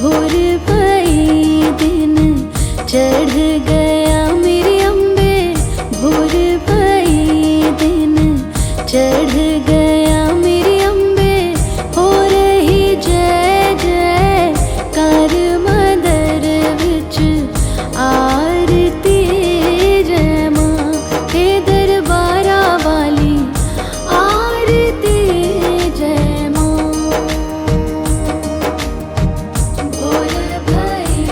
भोर भई दिन चढ़ गया मेरे अम्बे, भोर भई दिन चढ़ गया मेरे अम्बे। हो रही जय जय कार मंदर विच आरती, जय मां हे दरबारा वाली आरती, जय मां। भोर भई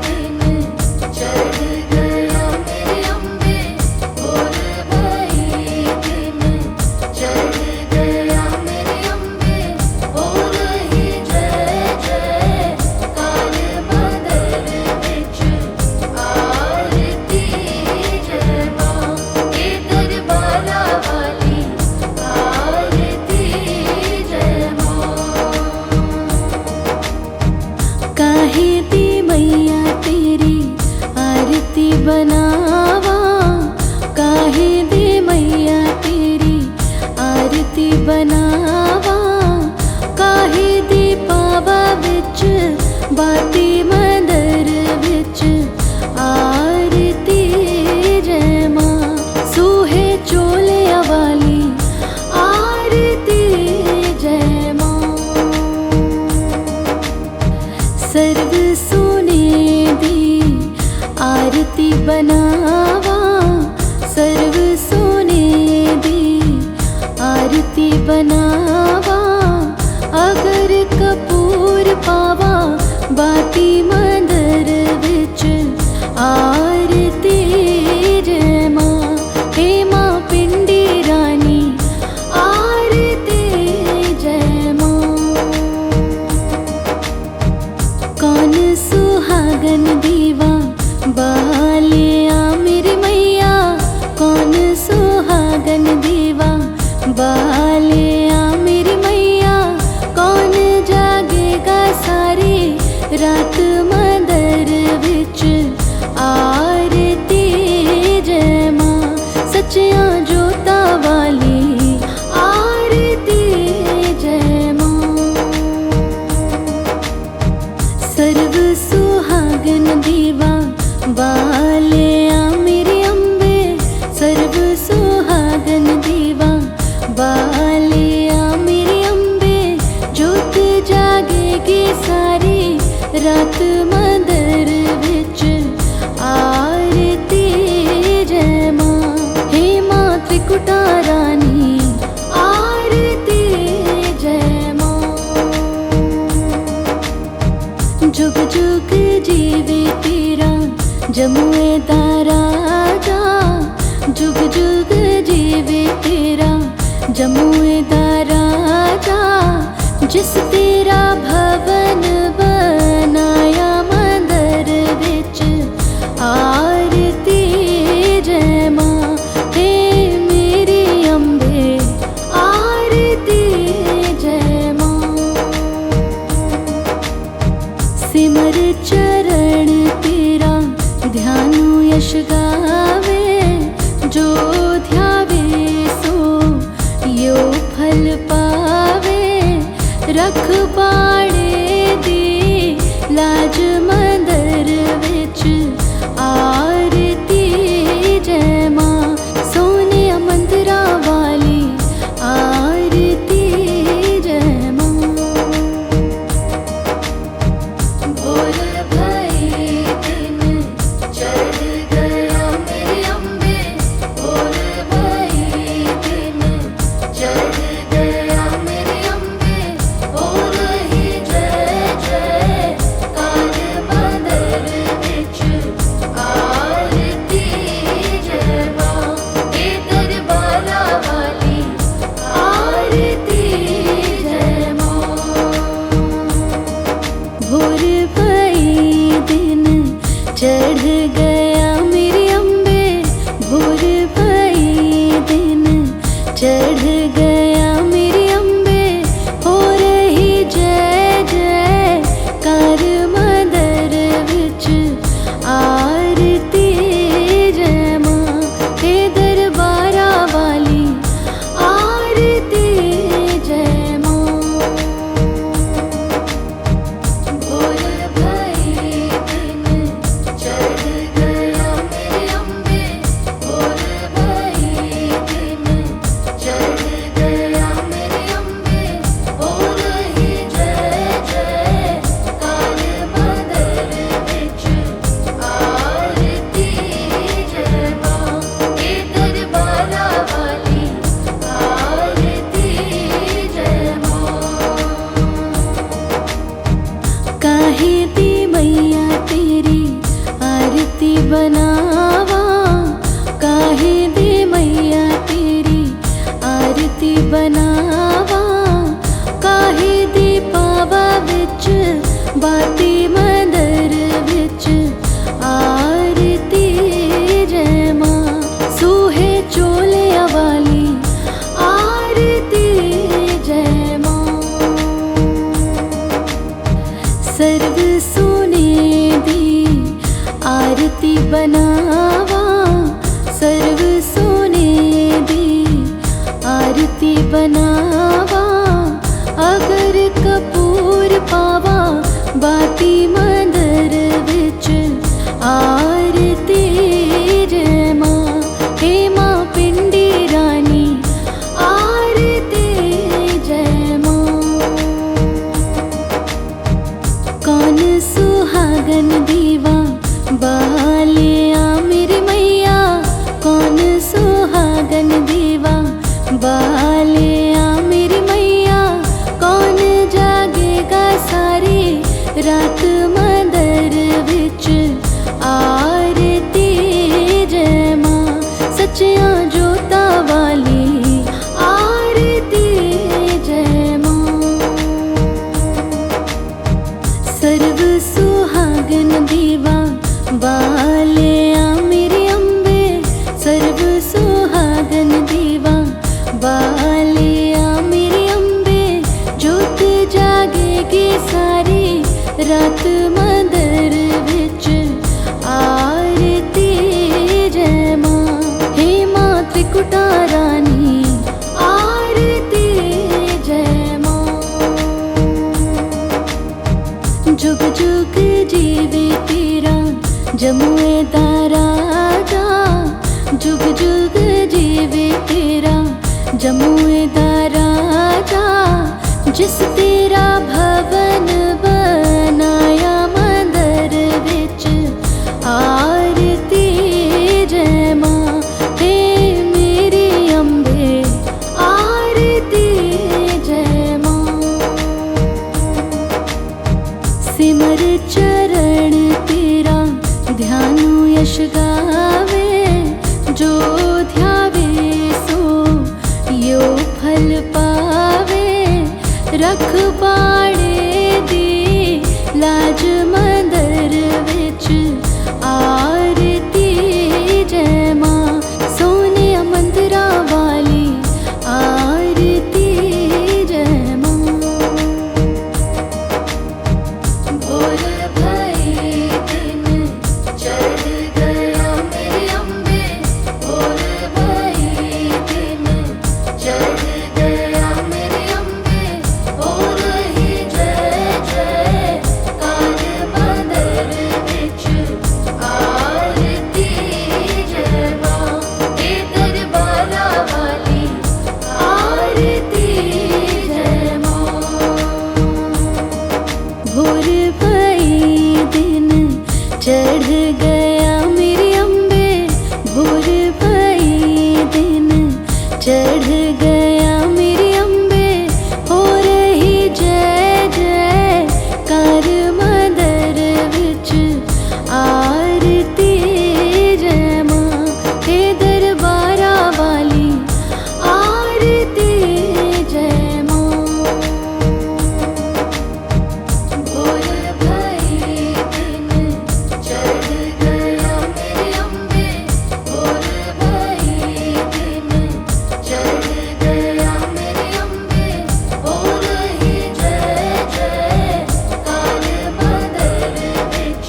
दिन चढ़ गया मेरे अम्बे, भोर भई दिन चढ़ गया मेरे अम्बे। हो रही जय जय कार मंदर विच आरती, जय मां हे दरबारा वाली आरती, जय मां। काहे दी मैया तेरी आरती बनावा, काहे दी मैया तेरी आरती बनावा। काहे दी पावा विच बाती मंदर विच आरती, जय मां सूहे चोलिया वाली आरती, जय मां। सर्व सोने दी आरती बनावा, सर्व सोने दी आरती बनावा। अगर कपूर पावा बाती मंदर विच आरती, जय मां हे मां पिंडी रानी आरती, जय मां। कौन सुहागन दीवा बालिया मेरी मैया, कौन सुहागन दीवा बालिया मेरी मैया। कौन जागेगा सारी रात मंदर विच आरती, जय मां सच्चियां जोता वाली आरती, जय मां। सर्व सुहागन दीवा बालिया मेरे अम्बे, सर्व सुहागन दीवा बालिया मेरे अम्बे। जोत जागेगी सारी रात मंदर विच आरती, जय मां हे मां त्रिकुटा रानी आरती, जय मां। जुग जुग जीवे तेरा जमुए दा राजा, जुग जुग जीवे तेरा जमुए दा राजा। जिस तेरा भवन बनाया मंदर विच आरती, जय मां हे मेरी अम्बे आरती, जय मां। सिमर चरण तेरा ध्यानु यश गावे, जो ध्यावे सो यो फल पावे। रख बाड़े दी लाज मंदर विच आरती, जय मां सोने मंदिरा वाली आरती, जय मां। भोर भई दिन चढ़ गया मेरे अम्बे, भोर भई दिन चढ़ गया मेरे अम्बे। हो बनावा, काहे दे मैया तेरी आरती बनावा, काहे दे पावा विच बाती मंदर विच आरती जय मां। सूहे चोलिया वाली आरती जय मां। सर्व सोने दी आरती बनावा, सर्व सोने दी आरती बनावा, अगर कपूर पावा बाती मंदर विच आरती जय मां। हे मां पिंडी रानी आरती जय मां। कौन सुहागन दीवा बालिया मेरी मैया, कौन सुहागन दीवा बालिया मेरी मैया, कौन जागेगा सारी रात मंदर विच आरती जय मां। सच्चियां जोता वाली आरती जय मां। सर्व सुहागन दीवा बालिया मेरी अम्बे, सर्व सुहागन दीवा बालिया मेरी अम्बे, जोत जागेगी सारी रात मंदर विच आरती जय मां। हे मां त्रिकुटा रानी आरती जय मां। जुग जुग जीवे तेरा जमुए दा राजा, जुग जुग जीवे तेरा जमुए दा राजा, जिस तेरा भवन बनाया मंदर विच आरती जय मां। हे मेरी अम्बे आरती जय मां। सिमर चरण तेरा ध्यानु यश गावे, जो ध्यावे सो यो फल पावे। रखवाड़े दी लाज मंदर विच आरती जय मां। सोने मंदिरा वाली आरती जय मां। भोर भई दिन चढ़ गया मेरी अम्बे, भोर भई दिन चढ़ गया मेरी अम्बे, हो रही जय जय कार मंदर विच आरती जय मां। हे दरबारा वाली आरती जय मां। भोर भई दिन चढ़ गया मेरी अम्बे, भोर भई दिन चढ़ गया मेरी अम्बे, हो रही जय जय कार मंदर विच आरती जय मां। हे दरबारा वाली आरती जय मां। भोर भई दिन चढ़ गया मेरी अम्बे, भोर भई दिन चढ़ गया मेरी अम्बे, हो रही जय जय कार मंदर विच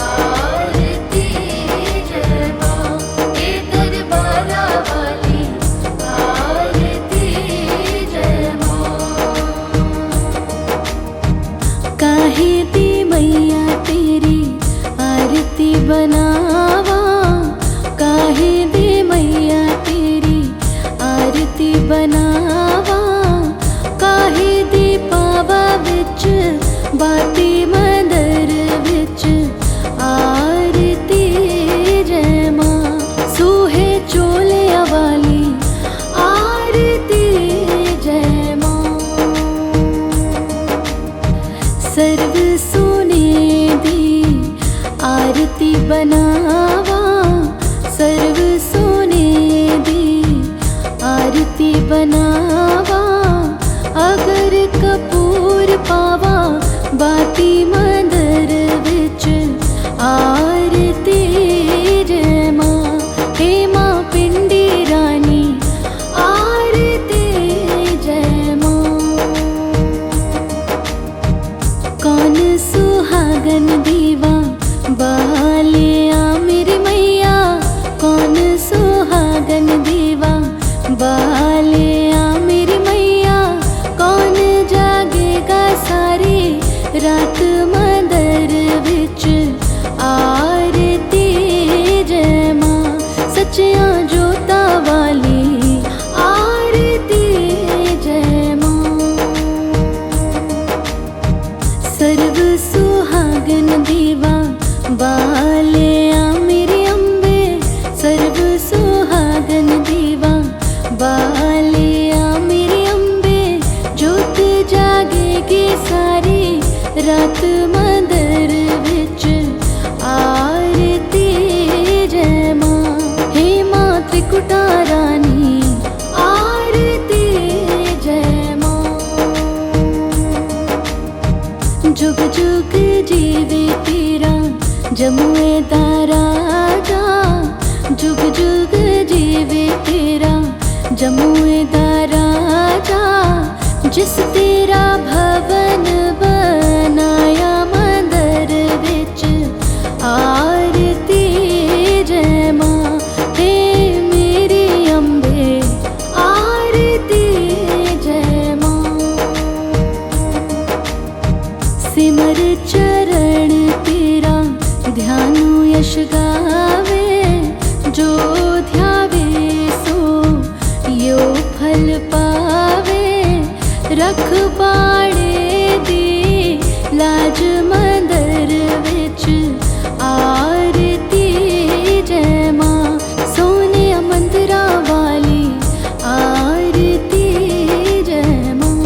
आरती जय मां। हे दरबारा वाली आरती जय मां। काहे दी मैया तेरी आरती बनावा, काहे दे मैया तेरी आरती बनावा, काहे दे पावा विच बाती मंदर विच आरती जय मां। सूहे चोलिया वाली आरती जय मां। सर्व सोने दी आरती बना बनावा, अगर कपूर पावा बाती मंदर विच आरती जय मां। हे मां पिंडी रानी आरती जय मां। कौन सुहागन दीवा बालिया मेरी मैया, कौन सुहागन दीवा बालिया मेरी मैया। कौन जागेगा सारी रात मंदर विच आरती जय मां। सच्चियां जोता वाली आरती जय मां। सर्व सुहागन दीवा बालिया मेरी अम्बे, सर्व सुहागन दीवा बालिया मेरी अम्बे। जोत जागेगी सारी रात मंदर विच आरती जय मां। हे मां त्रिकुटा रानी आरती जय मां। जुग जुग जीवे तेरा जमुए दा राजा, जुग जुग जीवे तेरा जमुए दा राजा। जिस तेरा भवन बनाया मंदर विच आरती जय मां। हे मेरी अम्बे आरती जय मां। सिमर चरण तेरा ध्यानु यश गावे, जो ध्यावे सो यो फल पावे। रखवाड़े दी लाज मंदर विच आरती जय मां। सोने मंदिरा वाली आरती जय मां।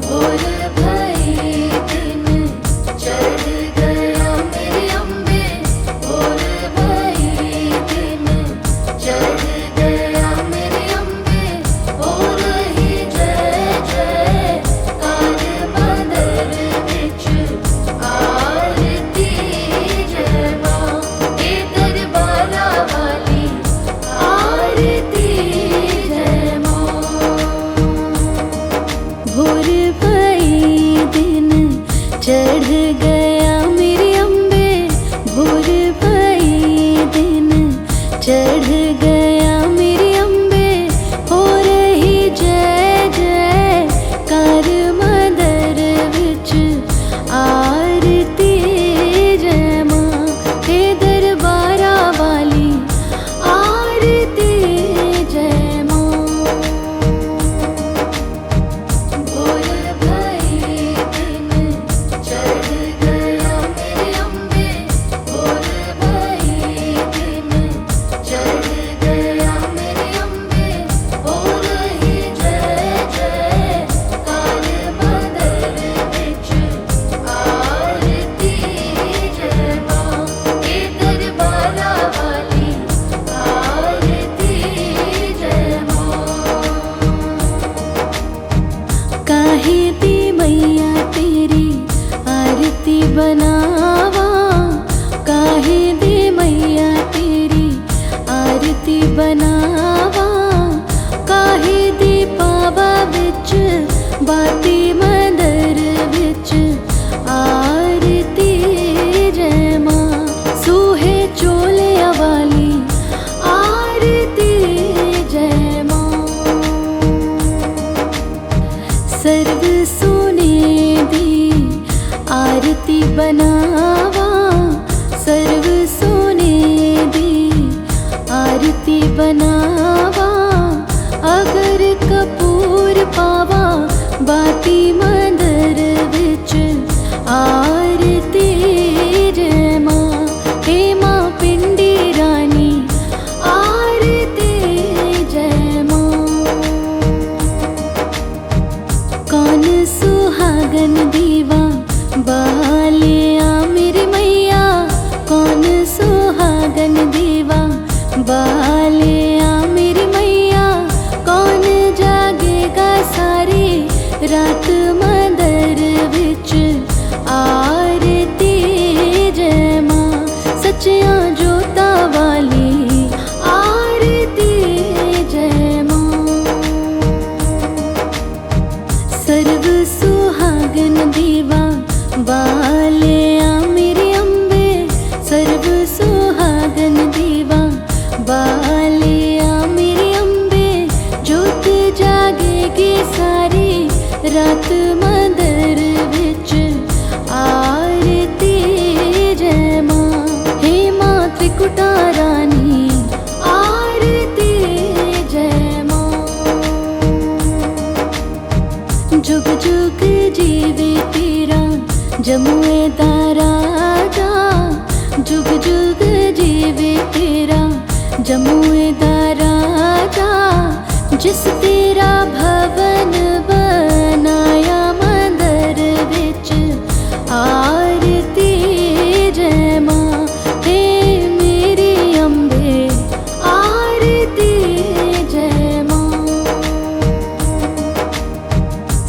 भोर भई दिन चढ़ गया मेरी अम्बे, भोर भई दिन चढ़ गया मेरी अम्बे। हो रही जय जय कार मंदर विच आरती जय मां। हे दरबारा वाली आरती जय मां। भोर भई दिन चढ़ गया मेरी अम्बे, भोर भई दिन चढ़ गया मेरी अम्बे। हो रही जय जय कार मंदर विच आरती जय मां। हे दरबारा वाली आरती जय मां। भोर भई दिन चढ़ गया मेरी अम्बे, भोर भई दिन चढ़ गया मेरी अम्बे। हो रही जय जय कार मंदर विच आरती जय मां। हे दरबारा वाली आरती जय मां। काहे दी मैया तेरी आरती बनावा, काहे दी मैया तेरी आरती बनावा। काहे दी पावा विच बाती मंदर विच आरती जय मां। सूहे चोले वाली आरती जय मां। सर्व सोने दी आरती बनावा, सर्व सोने दी आरती बनावा। अगर कपूर पावा बाती मंदर विच आरती जय मां। हे मां पिंडी रानी आरती जय मां। कौन सुहागन दीवा बालिया मेरी मैया, कौन सुहागन दीवा बालिया मेरी रात मंदर विच आरती जय मां सच्चियां जोता वाली आरती जय मां। सर्व सुहागन दीवा बालिया मेरे अम्बे सर्व सुहागन दीवा बालिया मेरे अम्बे जोत जागेगी सारी रात मंदर विच आरती जय मां। हे मां त्रिकुटा रानी आरती जय मां। जुग जुग जीवे तेरा जमुए दा राजा जुग जुग जीवे तेरा जमुए दा राजा जिस तेरा भवन बनाया मंदर विच आरती जय मां। हे मेरी अम्बे आरती जय मां।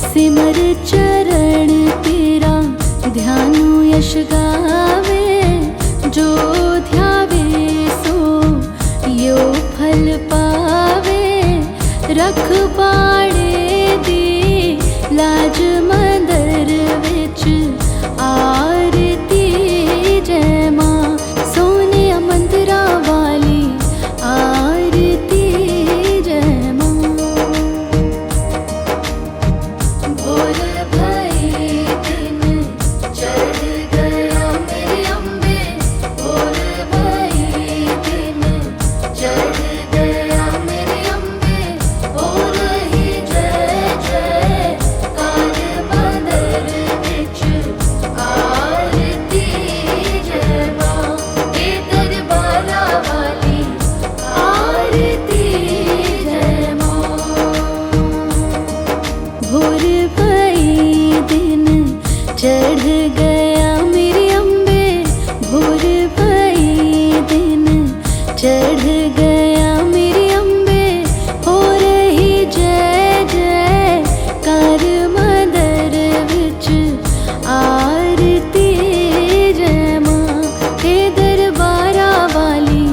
सिमर चरण तेरा ध्यानु यश गावे जो ध्यावे सो यो फल पावे। रख पाड़े दी लाज मंदर विच आरती जय मां। सोने मंदिरा वाली आरती जय मां। भोर भई दिन चढ़ गया मेरे अम्बे भोर भई दिन चढ़ गया मेरे अम्बे हो रही जय जय कार मंदर विच आरती जय मां। हे दरबारा वाली आरती जय मां। भोर भई दिन चढ़ गया मेरे अम्बे भोर भई दिन चढ़ गया मेरे अम्बे हो रही जय जय कार मंदर विच आरती जय मां। हे दरबारा वाली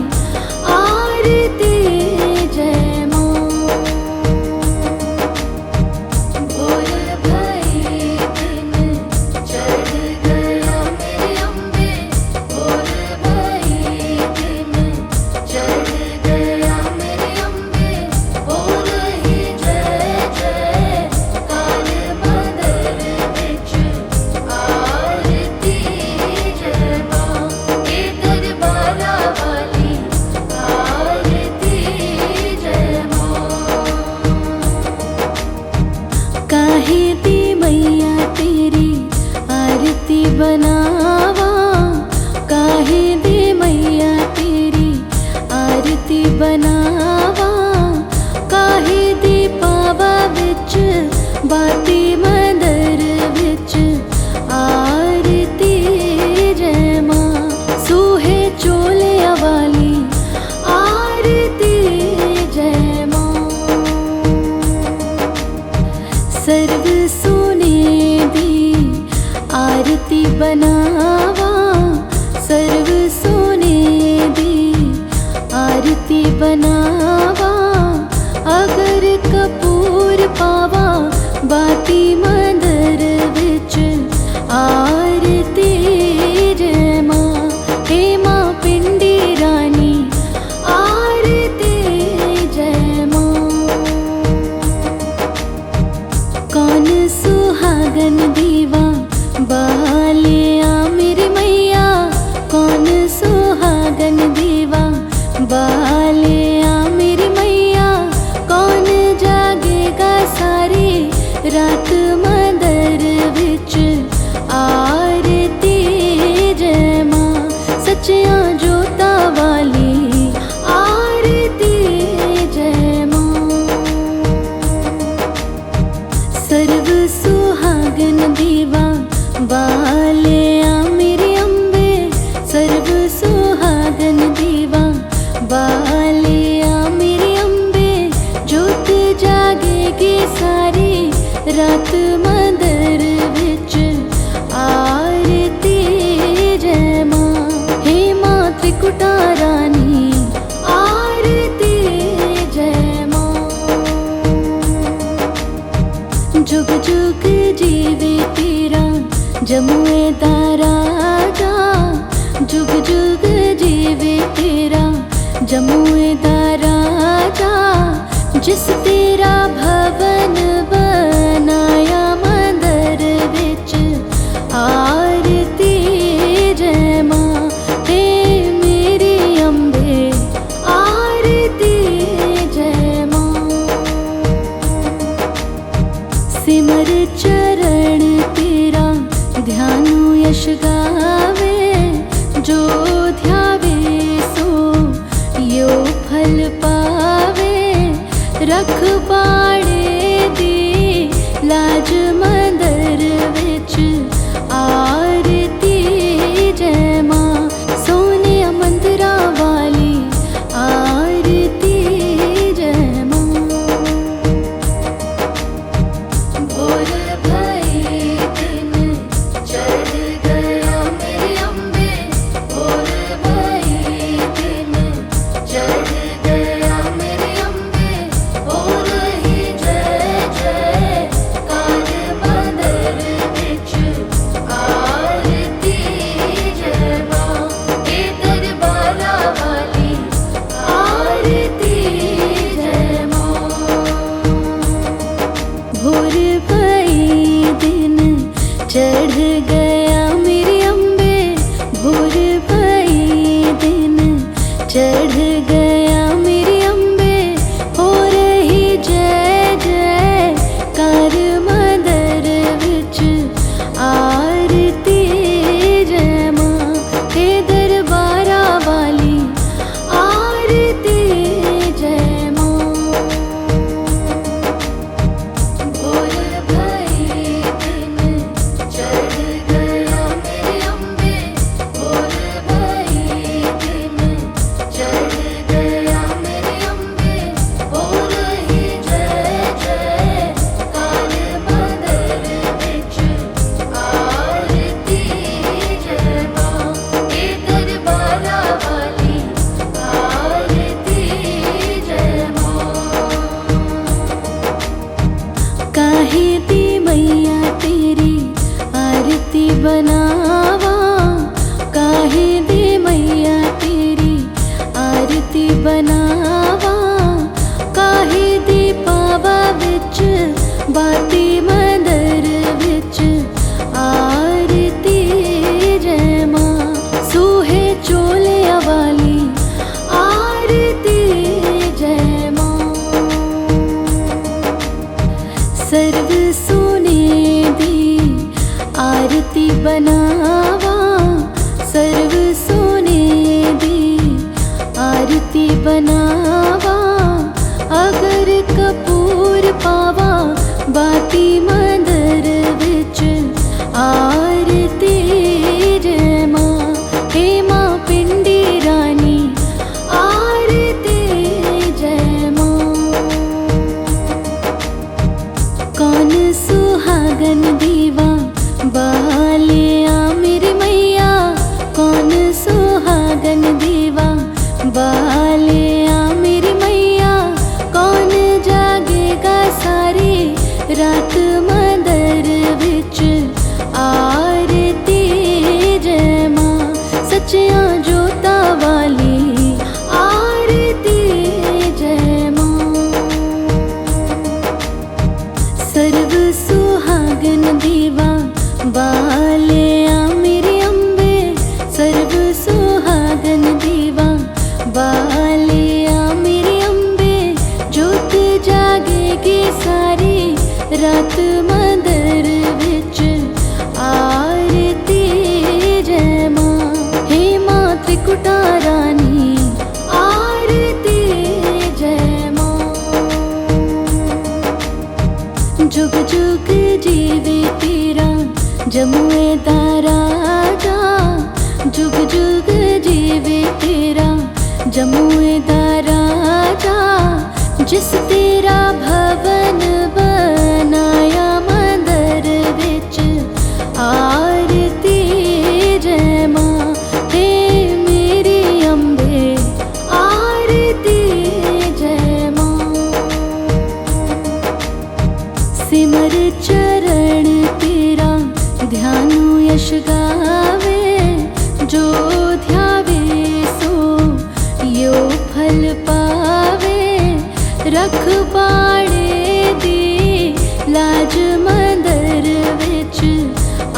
आरती जय मां। भोर भई दिन चढ़ गया मेरे अम्बे भोर भई दिन चढ़ गया मेरे अम्बे हो रही जय जय कार मंदर विच आरती जय मां। हे दरबारा वाली आरती जय मां। काहे दी मैया तेरी आरती बनावा काहे दी मैया तेरी आरती बनावा। काहे दी पावा विच बाती मंदर विच आरती जय मां। सूहे चोलिया वाली आरती जय मां। सर्व सोने दी आरती बनावा सर्व सोने दी आरती बनावा। अगर कपूर पावा बाती मंदर विच आरती जय मां। हे मां पिंडी रानी आरती जय मां। कौन सुहागन दीवा बालिया मेरे मैया कौन सुहागन दीवा बालिया मेरे मैया। कौन जागेगा सारी रात मंदर विच आरती जय मां। सच्चियां जोता वाली आरती जय मां। सर्व सुहागन दीवा बालिया मेरे अम्बे सर्व सुहागन दीवा बालिया मेरे अम्बे जोत जागेगी सारी रात मंदिर विच आरती जय मां। हे मां त्रिकुटा रानी आरती जय मां। जुग जुग जीवे तेरा जमुए दा राजा, जुग जुग जीवे तेरा जमुए दा राजा। जिस तेरा भवन बनाया मंदिर विच आरती जय मां। हे मेरी अम्बे आरती जय मां। सिमर चरण तेरा ध्यानु यश गावे, जो ध्यावे सो यो फल पावे। रखवाड़े दी लाज मंदिर विच आरती जय मां। सोने मंदिरा वाली आरती जय मां। भोर भई दिन चढ़ गया मेरी अम्बे, भोर भई दिन चढ़ गया मेरी अम्बे। हो रही जय जय कार मंदिर विच आरती जय मां। हे दरबारा वाली आरती जय मां। भोर भई दिन चढ़ गया मेरी अम्बे, भोर भई दिन चढ़ गया मेरी अम्बे। हो रही जय जय कार मंदिर विच आरती जय मां। हे दरबारा वाली आरती जय मां। भोर भई दिन चढ़ गया मेरी अम्बे, भोर भई दिन चढ़ गया मेरी अम्बे। हो रही जय जय कार मंदिर विच आरती जय मां। हे दरबारा वाली आरती जय मां। काहे दी मैया तेरी आरती बनावा, काहे दी मैया तेरी आरती बनावा। काहे दी पावा विच बाती मंदिर विच आरती जय मां। सूहे चोले वाली आरती जय मां। सर्व सोने दी आरती बनावा, सर्व सोने दी आरती बनावा। अगर कपूर पावा बाती मंदिर विच आरती जय मां। हे मां पिंडी रानी आरती जय मां। कौन सुहागन दीवा बालिया मेरी मैया, कौन सुहागन दीवा बालिया मेरी मैया। कौन जागेगा सारी रात मंदिर विच आरती जय मां। सच्चियां जोता वाली आरती जय मां। सर्व सुहागन दीवा बालिया मेरी अम्बे, सर्व सुहागन दीवा बालिया मेरी अम्बे। जोत जागेगी सारी रात मंदिर विच आरती जय मां। हे मां त्रिकुटा रानी आरती जय मां। जुग जुग जीवे तेरा जमुए दा राजा, जुग जुग जीवे तेरा जमुए दा राजा। जिस तेरा भवन बनाया सिमर चरण तेरा ध्यानु यश गावे, जो ध्यावे सो यो फल पावे। रखवाड़े दी लाज मंदर विच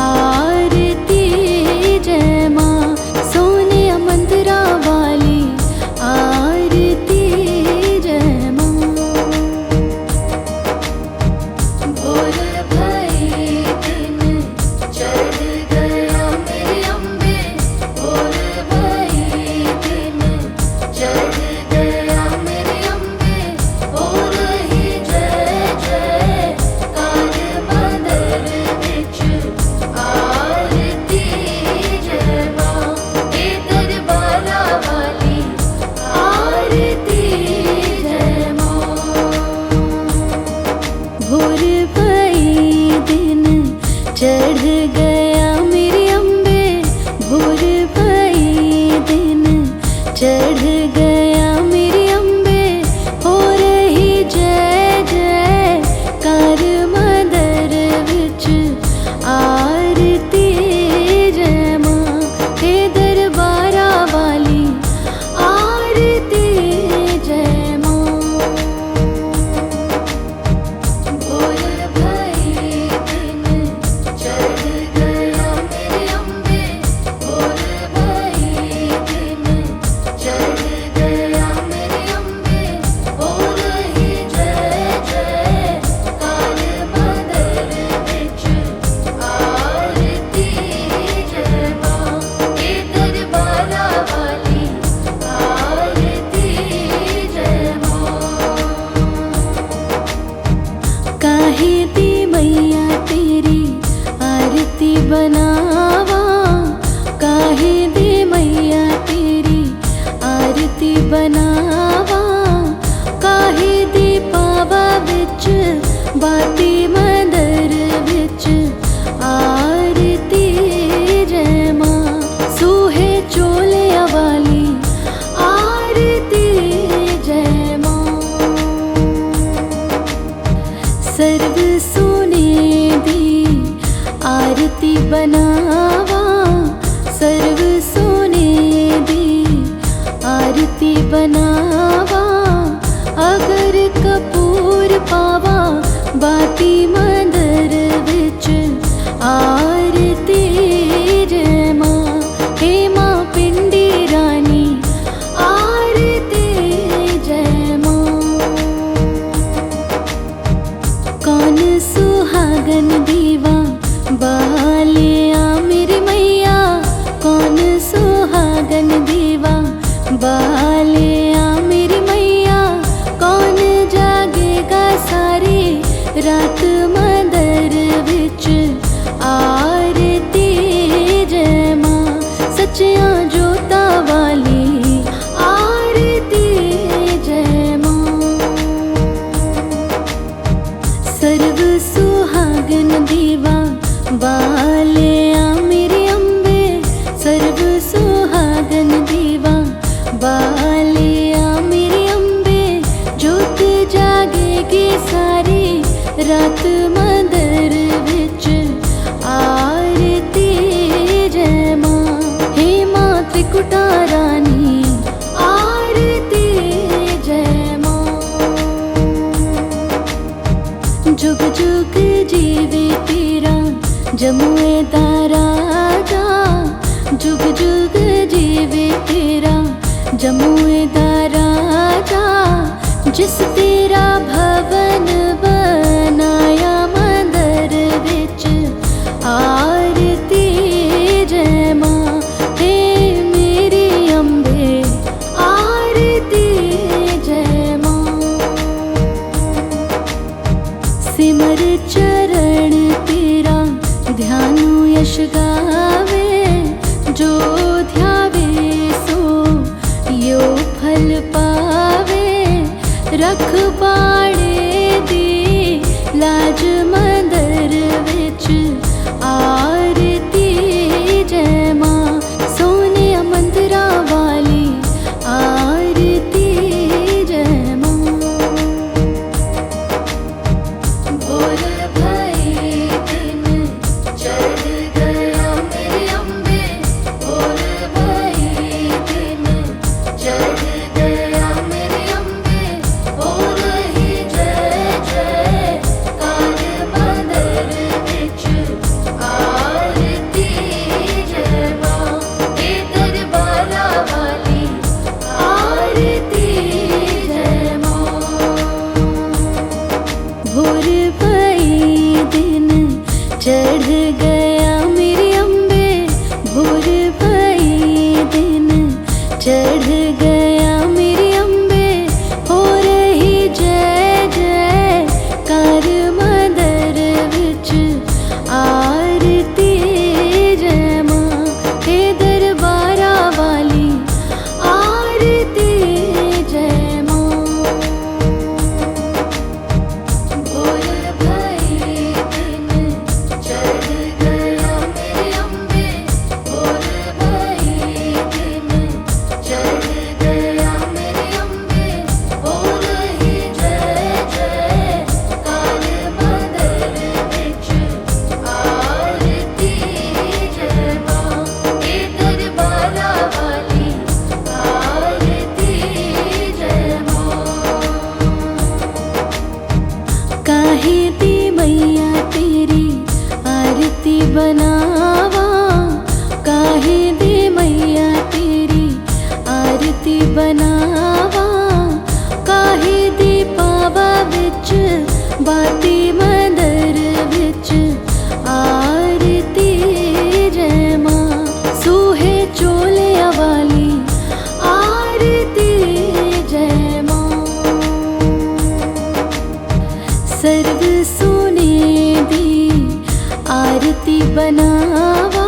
आरती जय मां, सोने मंदिरा वाली आरती जय मां। भोर भई दिन चढ़ गया मेरे अम्बे, भोर भई दिन चढ़ गया मेरे अम्बे। हो रही जय जय कार मंदिर विच आरती जय मां, हे दरबारा वाली आरती जय मां। भोर भई दिन चढ़ गया मेरे अम्बे, भोर भई दिन चढ़ गया मेरे अम्बे। हो रही जय जय कार मंदिर विच आरती जय मां, हे दरबारा वाली आरती जय मां। भोर भई दिन चढ़ गया मेरे अम्बे, भोर भई दिन चढ़ गया मेरे अम्बे। हो रही जय जय कार मंदिर विच आरती जय मां, हे दरबारा वाली आरती जय मां। काहे दी मैया तेरी आरती बनावा, काहे दी मैया तेरी आरती बनावा। काहे दी पावा विच बाती मंदिर विच आरती जय मां, सूहे चोलिया वाली आरती जय मां। सर्व सोने दी आरती बनावा, सर्व सोने दी आरती बनावा। अगर कपूर पावा बाती मंदिर विच आरती जय मां, हे मां पिंडी रानी आरती जय मां। कौन सुहागन दीवा बालिया मेरी मैया, कौन सुहागन दीवा बालिया मेरी मैया। कौन जागेगा सारी रात मंदिर विच आरती जय मां, सच्चियां जोता वाली आरती जय मां। सर्व सुहागन दीवा बालिया मेरे अम्बे, सर्व सुहागन दीवा बालिया मेरे अम्बे। जोत जागेगी सारी रात मंदिर विच आरती जय मां, हे मां त्रिकुटा रानी आरती जय मां। जुग जुग जीवे तेरा जमुए दा राजा, जुग जुग जीवे तेरा जमुए दा राजा। जिस तेरा भवन बनाया मंदिर विच आरती जय मां, हे मेरी अम्बे आरती जय मां। सिमर चरण तेरा ध्यानु यश गावे, जो ध्यावे सो यो फल पावे। रखवाड़े दी लाज मंदिर विच आरती जय मां, सोने मंदिरा वाली आरती जय मां। भोर भई चढ़ गया मेरी अम्बे भोर भई दिन, चढ़ गया मेरी अम्बे हो रही जय जय कार मंदर विच आरती जय मां हे दरबारा वाली आरती जय मां। भोर भई दिन चढ़ गया मेरे अम्बे भोर भई दिन चढ़ गया मेरे अम्बे हो रही जय जय कार मंदर विच आरती जय मां हे दरबारा वाली आरती जय मां। काहे दी मैया तेरी आरती बनावा, काहे दी मैया तेरी आरती बनावा, काहे दी पावा विच बाती मंदर विच आरती जय मां। सूहे चोलिया वाली आरती जय मां। सर्व सोने दी आरती बनावा,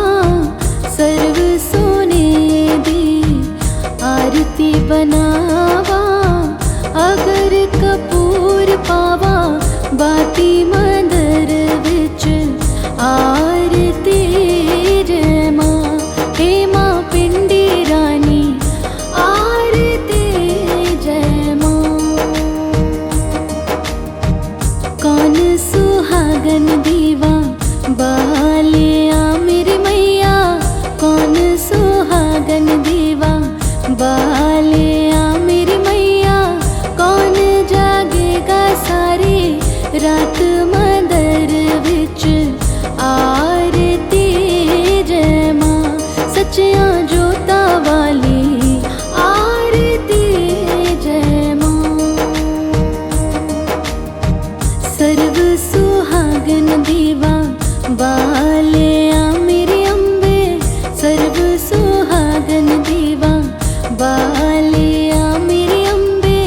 सर्व सोने दी आरती बनावा, अगर कपूर पावा बाती मंदर विच आरती जय मां। हे मां पिंडी रानी आरती जय मां। कौन सुहागन दीवा बालिया मेरी मैया, कौन सुहागन दीवा बालिया मेरी मैया, कौन जागेगा सारी रात मंदर विच आरती जय मां। सच्चियां जोता वाली आरती जय मां। सर्व सुहागन दीवा बालिया मेरी अम्बे, सर्व सुहागन दीवा बालिया मेरी अम्बे,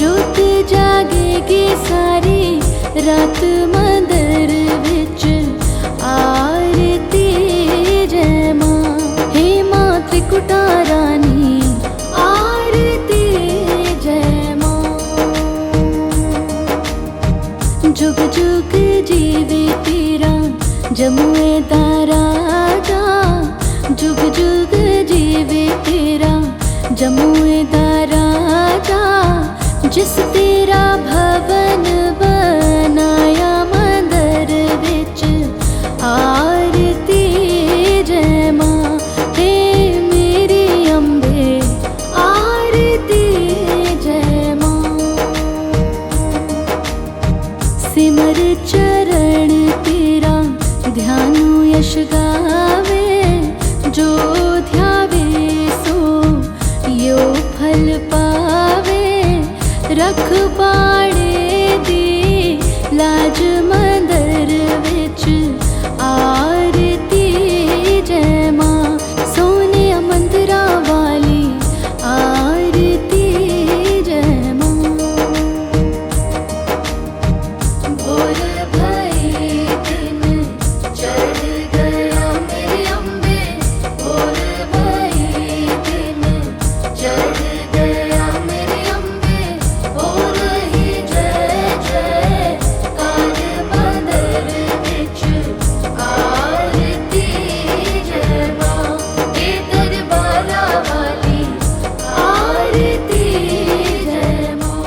जोत जागेगी सारी रात मंदर विच आरती जय मां। हे मां त्रिकुटा रानी आरती जय मां। जुग जुग जीवे तेरा जमुए दा राजा, जुग जुग जीवे तेरा जमुए दा राजा, जिस तेरा भवन बनाया मंदर विच आरती जय मां। हे मेरी अम्बे आरती जय मां। सिमर चरण तेरा ध्यानु यश गावे, जो ध्यावे सो यो फल पावे। रख पाड़े दी लाज मंदर विच आरती जय मां। सोने मंदिरा वाली आरती जय मां। भोर भई दिन चढ़ गया मेरे अम्बे भोर भई दिन चढ़ गया मेरे अम्बे हो रही जय जय कार मंदर विच आरती जय मां। हे दरबारा वाली आरती जय मां।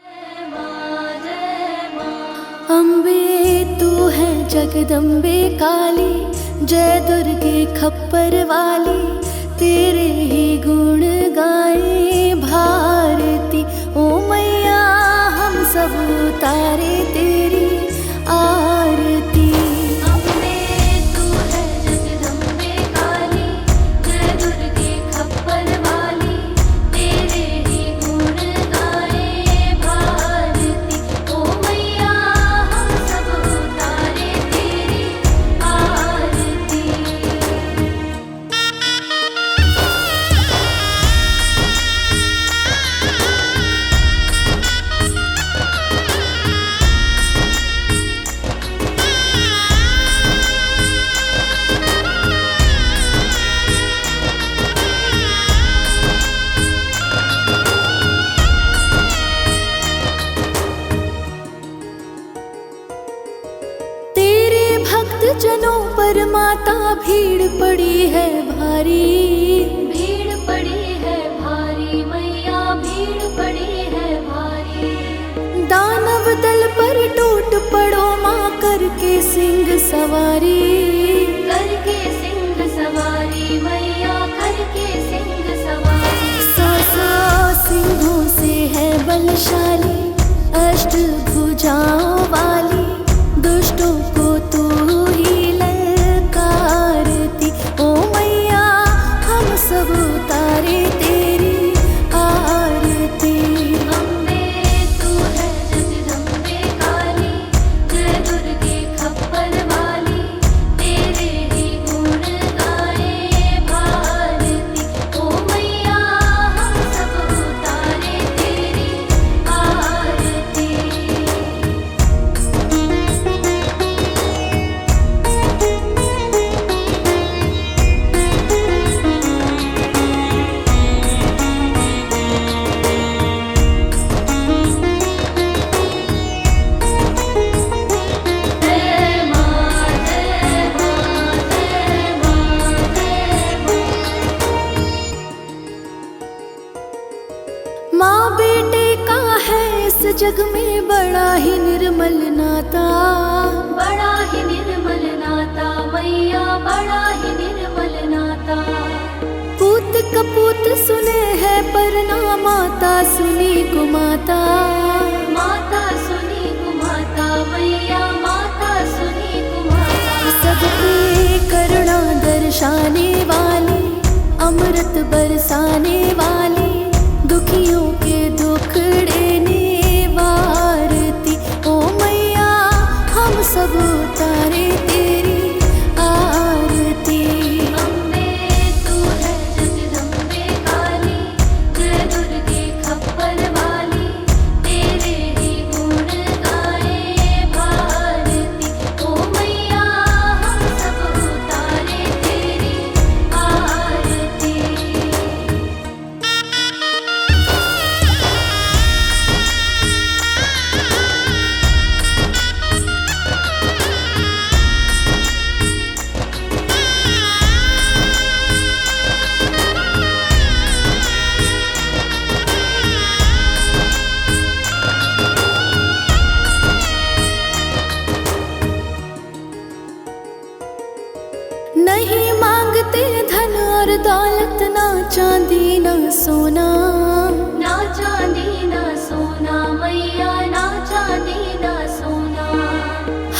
जय मां जय मां। अम्बे तू है जगदम्बे काली, जय दुर्गे खप्पर वाली, तेरे ही गुण गाए भारती। ओ मैया हम सब उतारे तेरी आरती। अम्बे तू है जगदम्बे काली, जय दुर्गे खप्पर वाली, तेरे ही गुण गाए भारती। ओ मैया हम सब उतारे तेरी भक्त जनों पर माता भीड़ पड़ी है भारी, भीड़ पड़ी है भारी मैया, भीड़ पड़ी है भारी। दानव दल पर टूट पड़ो माँ करके सिंह सवारी, करके सिंह सवारी मैया, करके सिंह सवारी। सौ सिंहों से है बलशाली, अष्ट भुजाओं वाली, दुष्टों को तू ही ललकारती। ओ मैया हम सब उतारे तेरी आरती। अम्बे तू है जगदम्बे काली, जय दुर्गे खप्पर वाली, तेरे ही गुण गाए भारती। ओ मैया हम सब उतारे तेरी आरती। माँ बेटे का है इस जग में बड़ा ही निर्मल नाता, बड़ा ही निर्मल नाता मैया, बड़ा ही निर्मल नाता। पूत कपूत सुने है पर ना माता सुनी कुमाता, माता सुनी कुमाता मैया, माता सुनी कुमाता। सबकी करुणा दर्शाने वाली, अमृत बरसाने वाली, दुखियों के दुखड़े निवारती। ओ मैया हम सब उतारे तेरी आरती। अम्बे तू है जगदम्बे काली, जय दुर्गे खप्पर वाली, तेरे ही गुण गाए भारती। ओ मैया हम सब उतारे तेरी आरती। नहीं मांगते धन और दौलत, ना चांदी ना सोना, ना चांदी ना सोना मैया, ना चांदी ना सोना।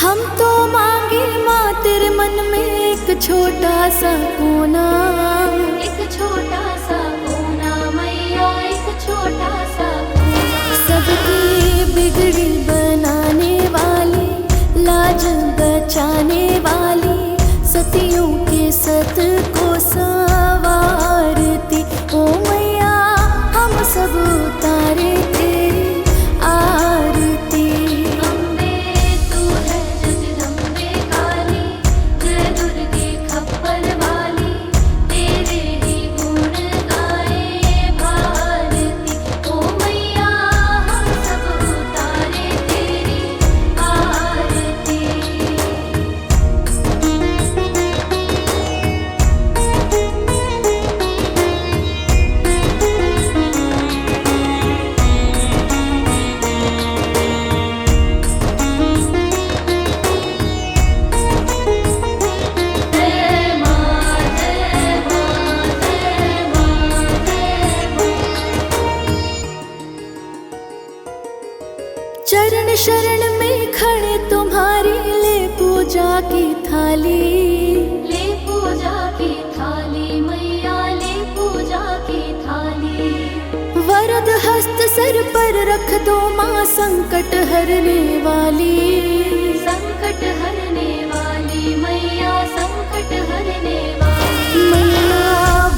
हम तो मांगे माँ तेरे मन में एक छोटा सा कोना, एक छोटा सा कोना मैया, एक छोटा सा कोना। सबकी बिगड़ी बनाने वाली, लाज बचाने वाली, सतियों के सत को संवारती। ओ मैया हम सब उतारे तेरी आरती। अम्बे तू है जगदम्बे काली, जय दुर्गे खप्पर वाली, तेरे ही गुण गाए भारती। ओ मैया हम सब उतारे तेरी आरती। चरण शरण में खड़े तुम्हारी, ले पूजा की थाली, ले पूजा की थाली मैया, ले पूजा की थाली। वरद हस्त सर पर रख दो माँ, संकट हरने वाली, संकट हरने वाली मैया, संकट हरने वाली। मैया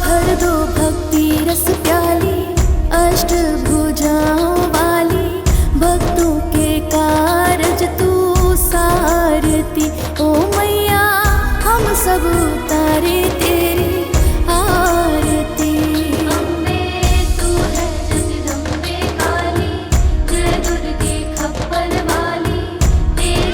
भर दो भक्ति रस प्याली, अष्ट भुजाओं वाली, भक्तों के कारज तू सारती। ओ मैया हम सब उतारे तेरी आरती। अम्बे तू है जगदम्बे काली, जय दुर्गे खप्पर वाली, तेरे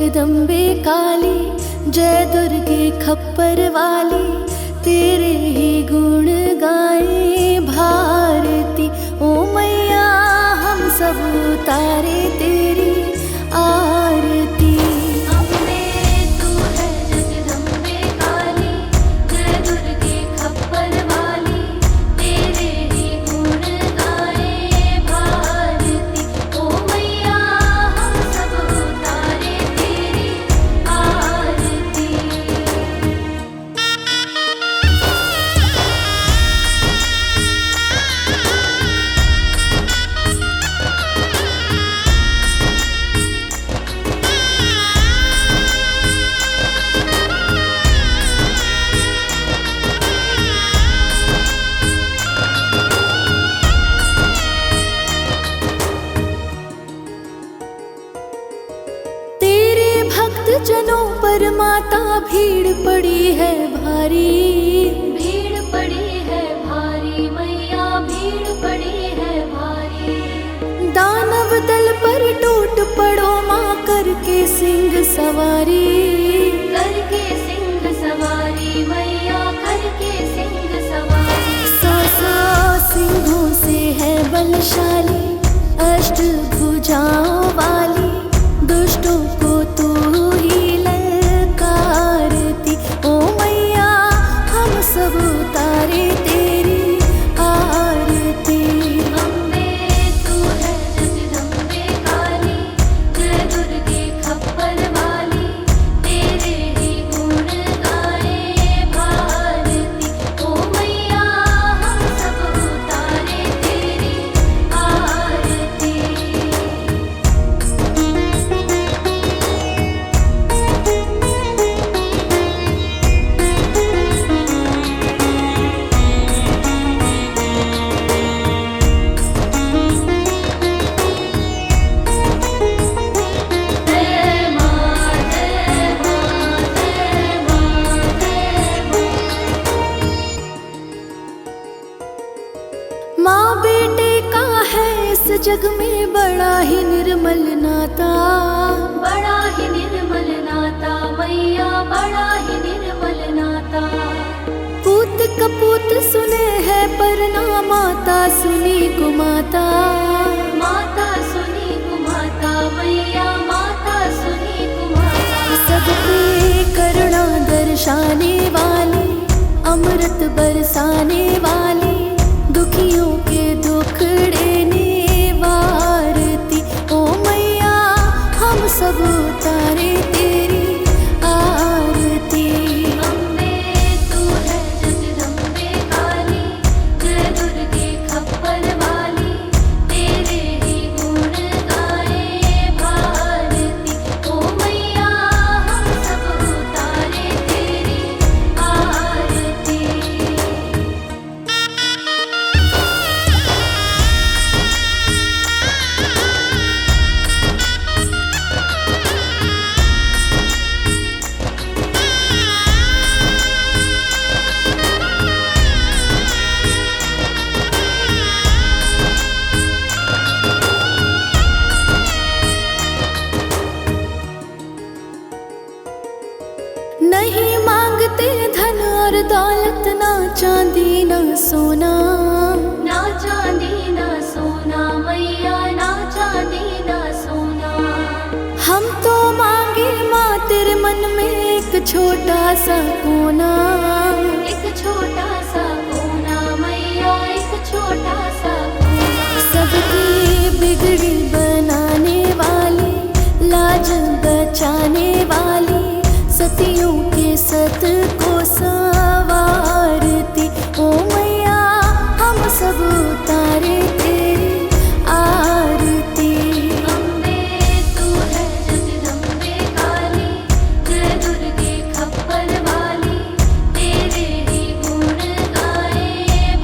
जगदम्बे काली, जय दुर्गे खप्पर वाली, तेरे ही गुण गाए भारती। ओ मैया हम सब उतारे तेरी आरती। अम्बे तू है जगदम्बे काली, जय दुर्गे खप्पर वाली, तेरे ही गुण गाए भारती। ओ मैया हम सब उतारे तेरी आरती। जनों पर माता भीड़ पड़ी है भारी, भीड़ पड़ी है भारी मैया, भीड़ पड़ी है भारी। दानव दल पर टूट पड़ो माँ, करके सिंह सवारी, करके सिंह सवारी मैया, करके सिंह सवारी। सौ सिंहों से है बलशाली, अष्ट भुजाओं वाली, दुष्टों को तू ही ललकारती। ओ मैया हम सब उतारे तेरी आरती। अम्बे तू है जगदम्बे काली, जय दुर्गे खप्पर वाली, तेरे ही गुण गाए भारती। ओ मैया हम सब उतारे तेरी आरती। माँ बेटे का है इस जग में बड़ा ही निर्मल नाता, बड़ा ही निर्मल नाता मैया, बड़ा ही निर्मल नाता। पूत कपूत सुने है पर ना माता सुनी कुमाता, माता सुनी कुमाता मैया, माता सुनी कुमाता। सबके करुणा दर्शाने वाली, अमृत बरसाने वाली, दुखियों के दुखड़े निवारती। ओ मैया हम सब उतारे तेरी आरती। अम्बे तू है जगदम्बे काली, जय दुर्गे खप्पर वाली, तेरे ही गुण गाए भारती। ओ मैया हम सब उतारे तेरी आरती। नहीं मांगते धन और दौलत, ना चांदी ना सोना, ना चांदी ना सोना मैया, ना चांदी ना सोना। हम तो मांगे माँ तेरे मन में एक छोटा सा कोना, एक छोटा सा कोना मैया, एक छोटा सा कोना। सबकी बिगड़ी बनाने वाली, लाज बचाने वाली, सतियों के सत को संवारती। ओ मैया हम सब उतारे तेरी आरती। अम्बे तू है जगदम्बे काली, जय दुर्गे खप्पर वाली, तेरे ही गुण गाए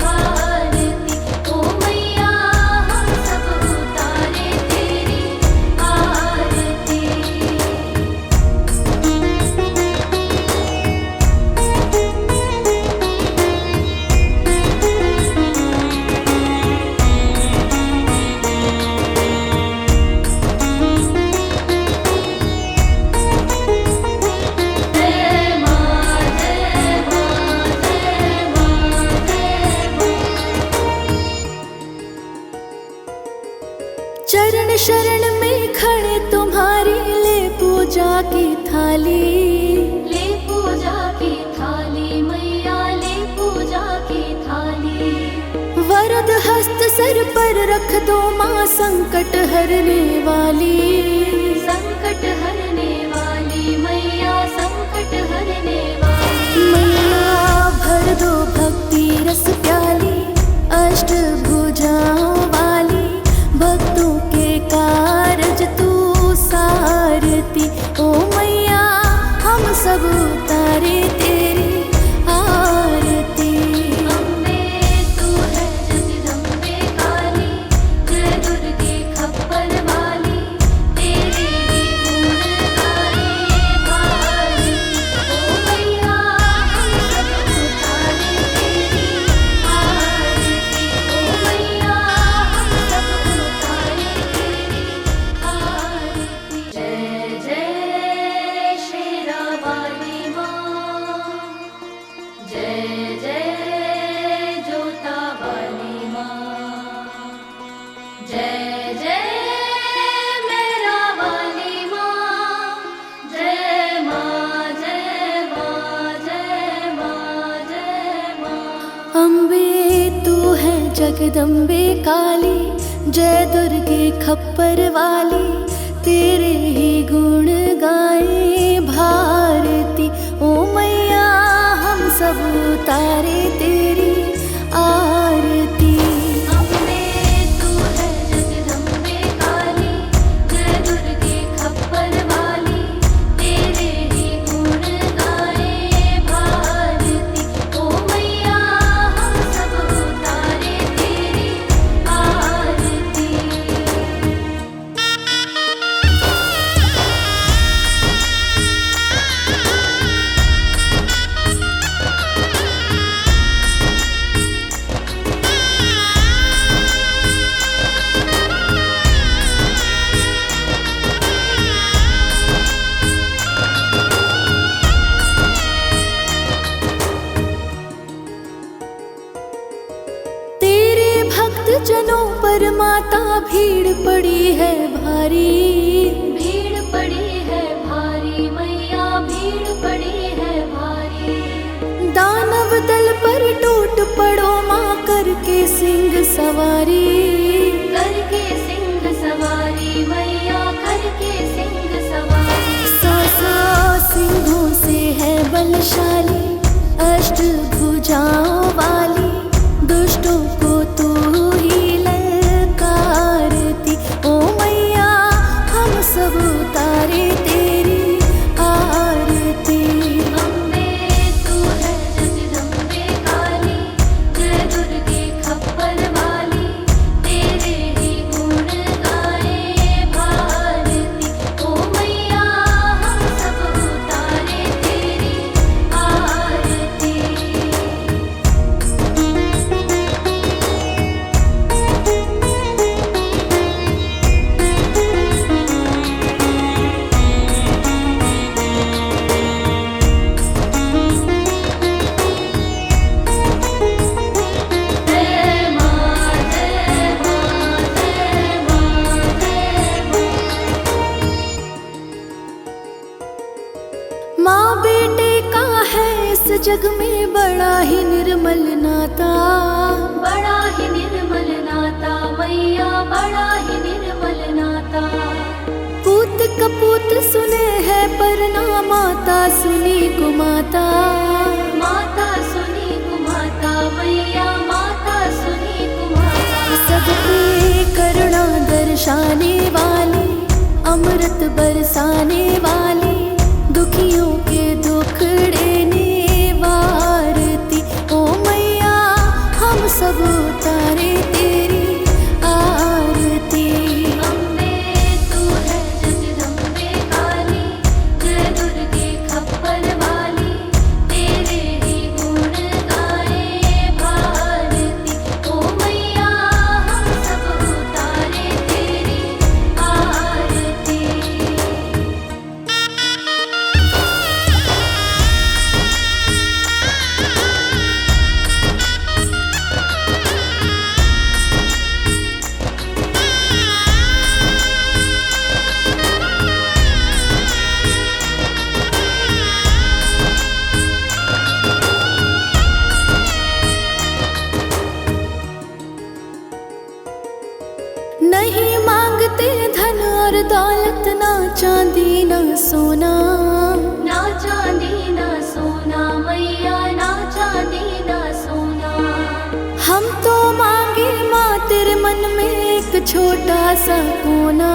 भारती। ओ मैया हम सब उतारे तेरी आरती। रख दो माँ संकट हरने वाली, संकट हरने वाली मैया, संकट हरने वाली मैया। भर दो भक्ति रस प्याली, अष्ट भुजाओं वाली, भक्तों के कारज तू सारती। ओ मैया हम सब उतारे तेरी आरती। अम्बे तू है जगदम्बे काली, जय दुर्गे खप्पर वाली, तेरे ही गुण गाए भारती। ओ मैया हम सब उतारे तेरी आरती। ओ मैया हम सब उतारे तेरी आरती। जय जय शेरा वाली माँ, जय जय जोता वाली माँ, जय जय मेरा वाली माँ, जय माँ जय माँ जय माँ जय माँ। अम्बे तू है जगदम्बे काली, जय दुर्गे खप्पर वाली, तेरे ही गुण गाए भारती। ओ मैया हम सब उतारे तेरी आरती। अम्बे तू है जगदम्बे काली, जय दुर्गे खप्पर वाली, तेरे ही गुण गाए भारती। ओ मैया हम सब उतारे तेरी आरती। तेरे भक्त जनों पर माता भीड़ पड़ी है भारी, भीड़ पड़ी है भारी मैया, भीड़ पड़ी है भारी। दानव दल पर टूट पड़ो माँ, करके सिंह सवारी, करके सिंह सवारी मैया, करके सिंह सवारी। सौ सिंहों से है बलशाली, अष्ट भुजाओं वाली, दुष्टों को तू ही ललकारती। ओ मैया हम सब उतारे तेरी आरती। अम्बे तू है जगदम्बे काली, जय दुर्गे खप्पर वाली, तेरे ही गुण गाए भारती। ओ मैया हम सब उतारे तेरी आरती। जय माँ जय माँ जय माँ जय माँ। माँ बेटे का है इस जग में बड़ा ही निर्मल नाता, बड़ा ही निर्मल नाता मैया, बड़ा ही निर्मल नाता। पूत कपूत सुने है पर ना माता सुनी कुमाता, माता सुनी कुमाता मैया, माता सुनी कुमाता। सब पे करुणा दर्शाने वाली, अमृत बरसाने वाली, दुखियों के दुख देने वारती। ओ मैया हम सब उतारे तेरी आरती। अम्बे तू है जगदम्बे काली, जय दुर्गे खप्पर वाली, तेरे ही गुण गाए भारती। ओ मैया हम सब उतारे तेरी आरती। दौलत ना चांदी ना सोना, ना चांदी ना सोना मैया, ना चांदी ना सोना। हम तो मांगे माँ तेरे मन में एक छोटा सा कोना,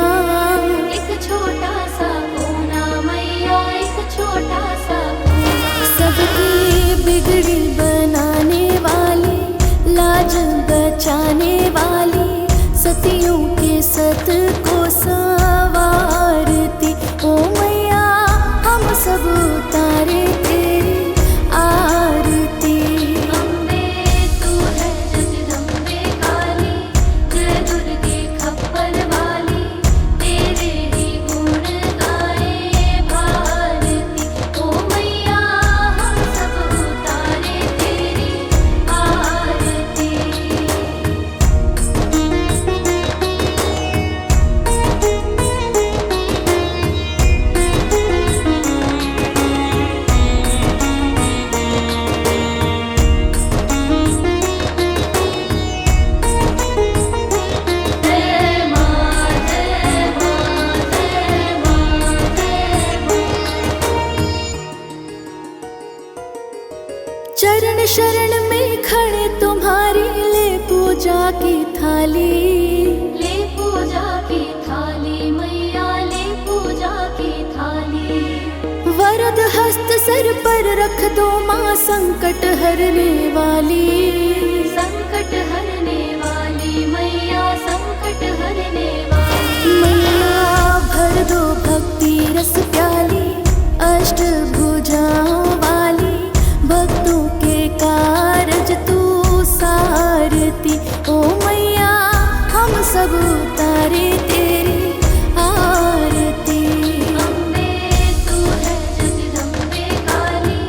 एक छोटा सा कोना मैया, एक छोटा सा कोना। सबकी बिगड़ी बनाने वाली, लाज बचाने वाली, सतियों के सत को संवारती ओ मैया, हम सब उतारे तेरी आरती। अम्बे तू है जगदम्बे काली, जय दुर्गे खप्पर वाली, तेरे ही गुण गाए भारती ओ मैया, हम सब उतारे तेरी आरती। चरण शरण में खड़े तुम्हारी, ले पूजा की थाली, ले पूजा की थाली मैया, ले पूजा की थाली। वरद हस्त सर पर रख दो माँ, संकट हरने वाली, संकट हरने वाली मैया, संकट हरने वाली मैया। भर दो भक्ति रस प्याली, अष्ट भुजाओं वाली, भक्तों के कारज तू सारती ओ मैया, हम सब उतारे तेरी आरती। अम्बे तू है जगदम्बे काली,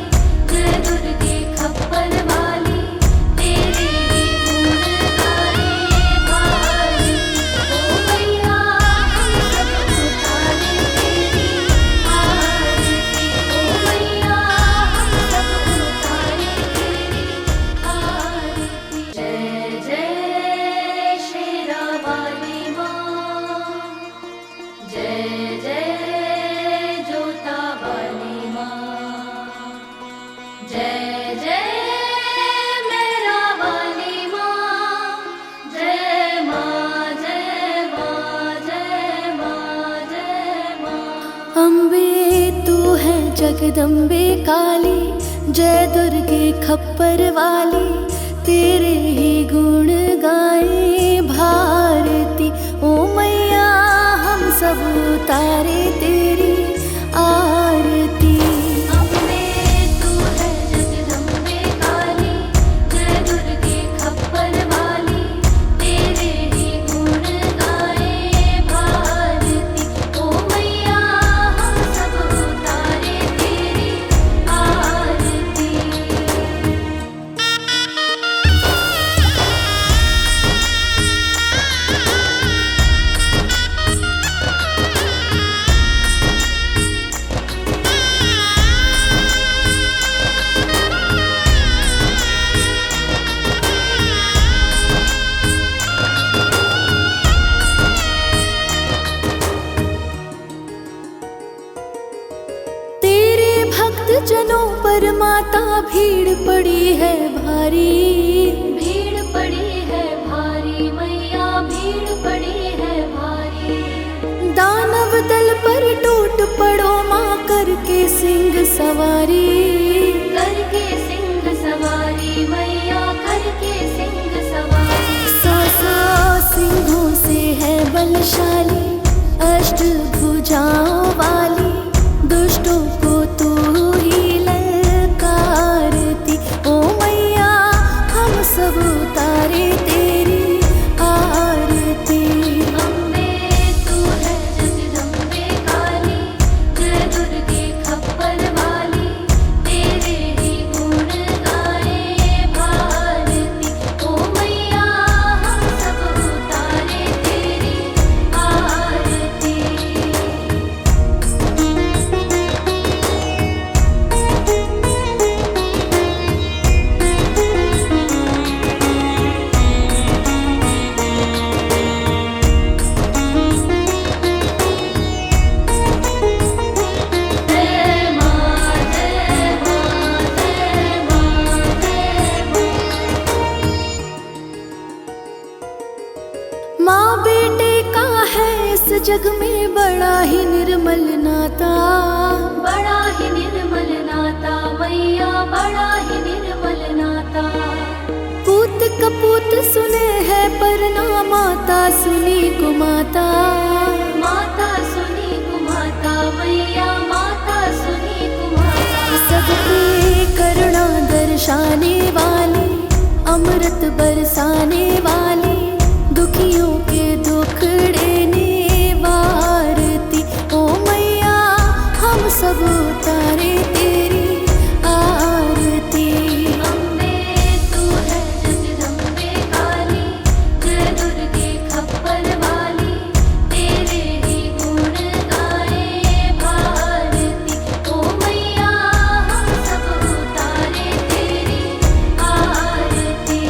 जय दुर्गे खप्पर वाली, तेरे ही गुण गाए भारती ओ मैया, हम सब उतारे तेरी आरती ओ मैया, हम सब उतारे तेरी आरती। जय जय शेरा वाली माँ, जय जय जोता वाली माँ, जय जय मेरा वाली माँ, जय माँ जय माँ जय माँ जय माँ। अम्बे तू है जगदम्बे काली, जय दुर्गे खप्पर वाली, तेरे ही गुण गाए भारती ओ मैया, हम सब उतारे तेरी आरती। अम्बे तू है जगदम्बे काली, जय दुर्गे खप्पर वाली, तेरे ही गुण गाए भारती ओ मैया, हम सब उतारे तेरी आरती। जनों पर माता भीड़ पड़ी है भारी, भीड़ पड़ी है भारी मैया, भीड़ पड़ी है भारी। दानव दल पर टूट पड़ो माँ, करके सिंह सवारी, करके सिंह सवारी मैया, करके सिंह सवारी। सौ सिंहों से है बलशाली, अष्ट भुजाओं वाली, दुष्टों को तू ही ललकारती ओ मैया, हम सब उतारे तेरी आरती। अम्बे तू है जगदम्बे काली, जय दुर्गे खप्पर वाली, तेरे ही गुण गाए भारती ओ मैया, हम सब उतारे तेरी आरती। जग में बड़ा ही निर्मल नाता, बड़ा ही निर्मल नाता मैया, बड़ा ही निर्मल नाता। पूत कपूत सुने है पर ना माता सुनी कुमाता, माता सुनी कुमाता मैया, माता सुनी कुमाता। सबकी करुणा दर्शाने वाली, अमृत बरसाने वाली, दुखियों के दुखड़े वारती। ओ मैया हम सब उतारे तेरी आरती। अम्बे तू है जगदम्बे काली, जय दुर्गे खप्पर वाली, तेरे ही गुण गाए भारती। ओ मैया हम सब उतारे तेरी आरती।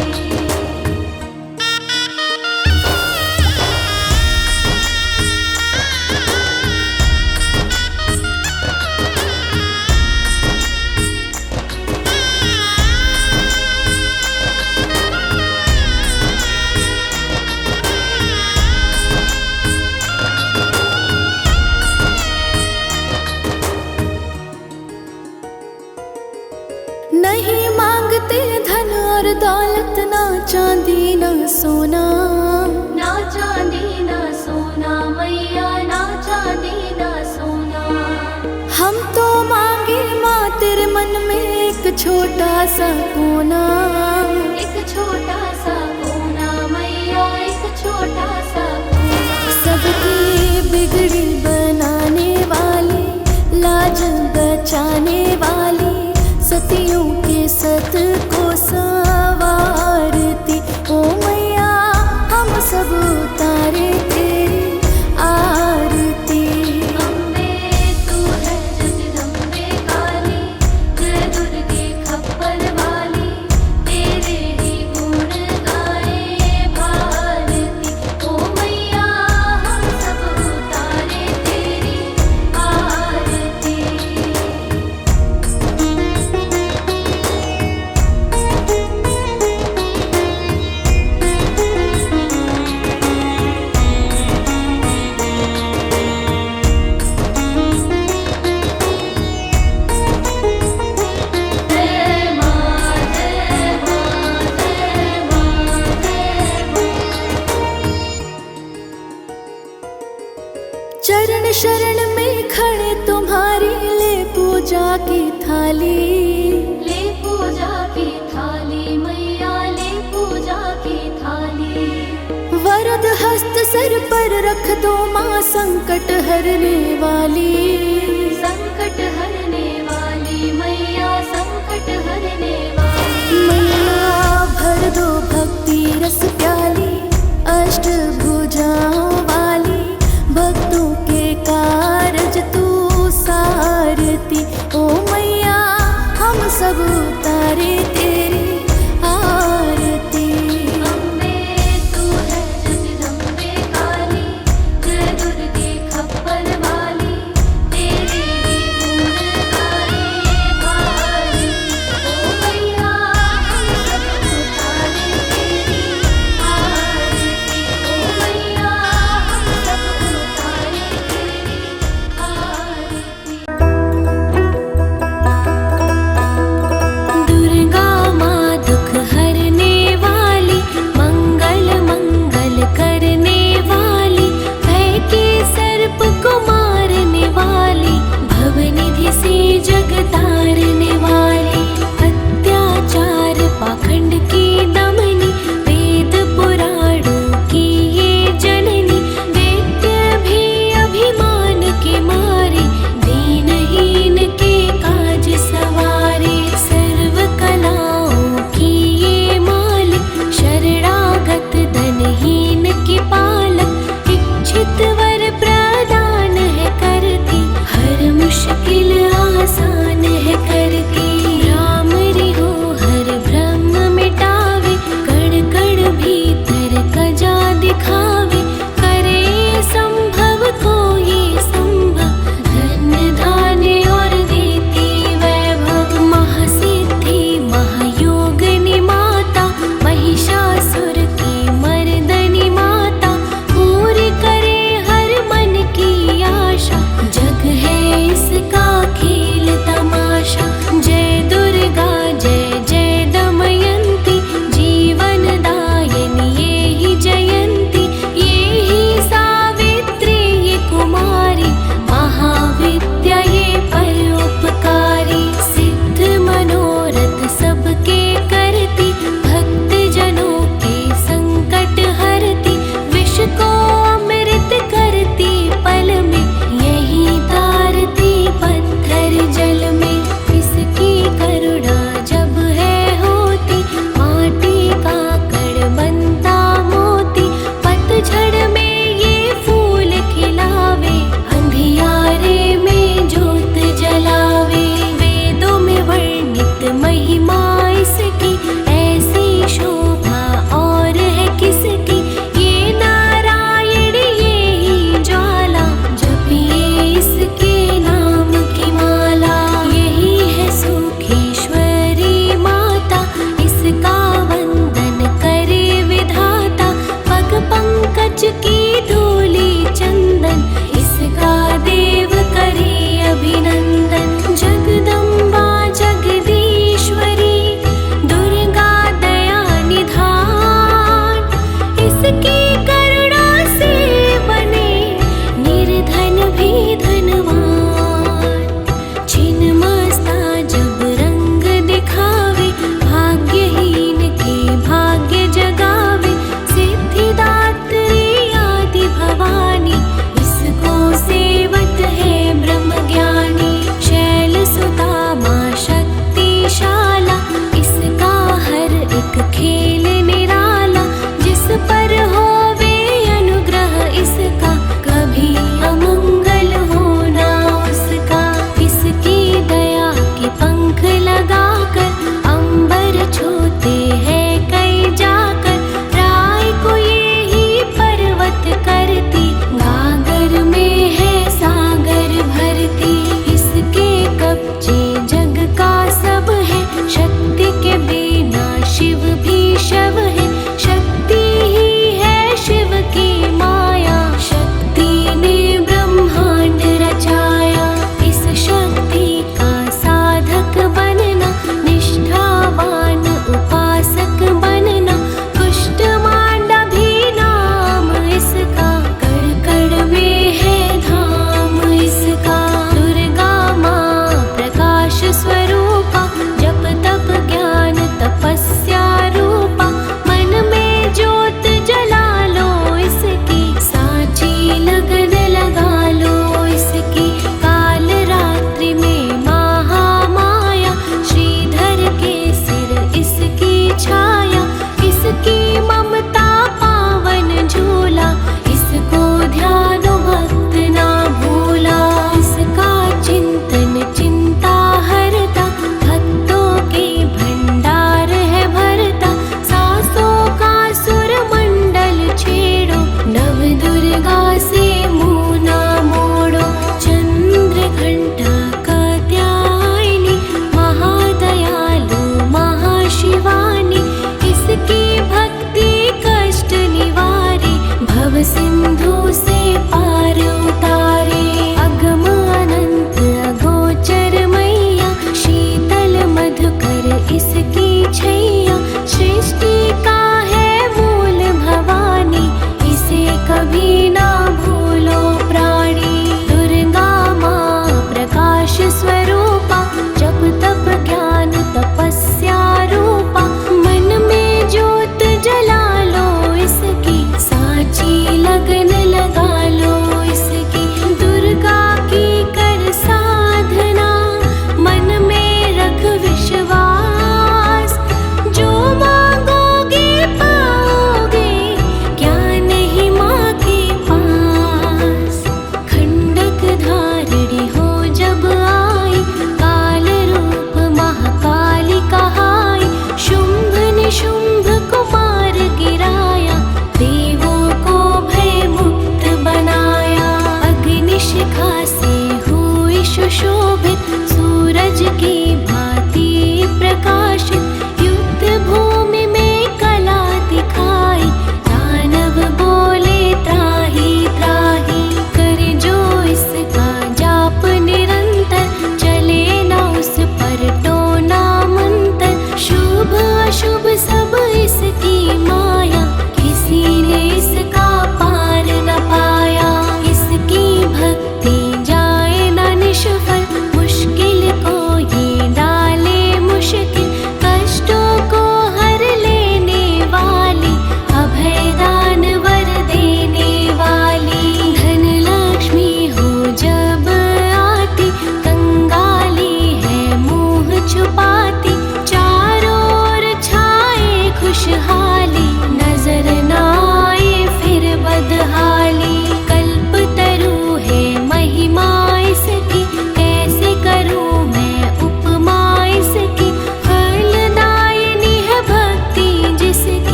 नहीं मांगते धन और दौलत, ना चांदी ना सोना, ना चांदी ना सोना मैया, ना चांदी ना सोना। हम तो मांगे माँ तेरे मन में एक छोटा सा कोना, एक छोटा सा कोना मैया, एक छोटा सा कोना। सबकी बिगड़ी बनाने वाली, लाज बचाने वाली, सतियों के सत को संवारती। ओ मैया हम सब उतारे तेरी आरती। अम्बे तू है जगदम्बे काली, जय दुर्गे खप्पर वाली, तेरे ही गुण गाए भारती। ओ मैया हम सब उतारे तेरी आरती। जय माँ जय माँ जय माँ जय माँ। चरण शरण में खड़े तुम्हारी, ले पूजा की थाली, ले पूजा की थाली मैया, ले पूजा की थाली। वरद हस्त सर पर रख दो माँ, संकट हरने वाली। संकट हरने वाली मैया, संकट हरने वाली। मैया भर दो भक्ति रस प्याली, अष्ट भुजाओं वाली, भक्तों के कारज तू सारती। ओ मैया हम सब उतारे तेरी आरती। अम्बे तू है जगदम्बे काली, जय दुर्गे खप्पर वाली, तेरे ही गुण गाए भारती। ओ मैया हम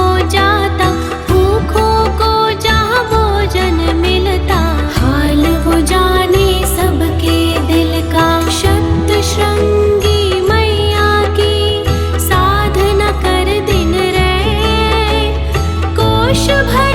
हो जाता, भूखों को जहाँ भोजन मिलता, हाल वो जाने सबके दिल का। सप्तशृंगी मैया की साधना कर दिन रे, कोश भर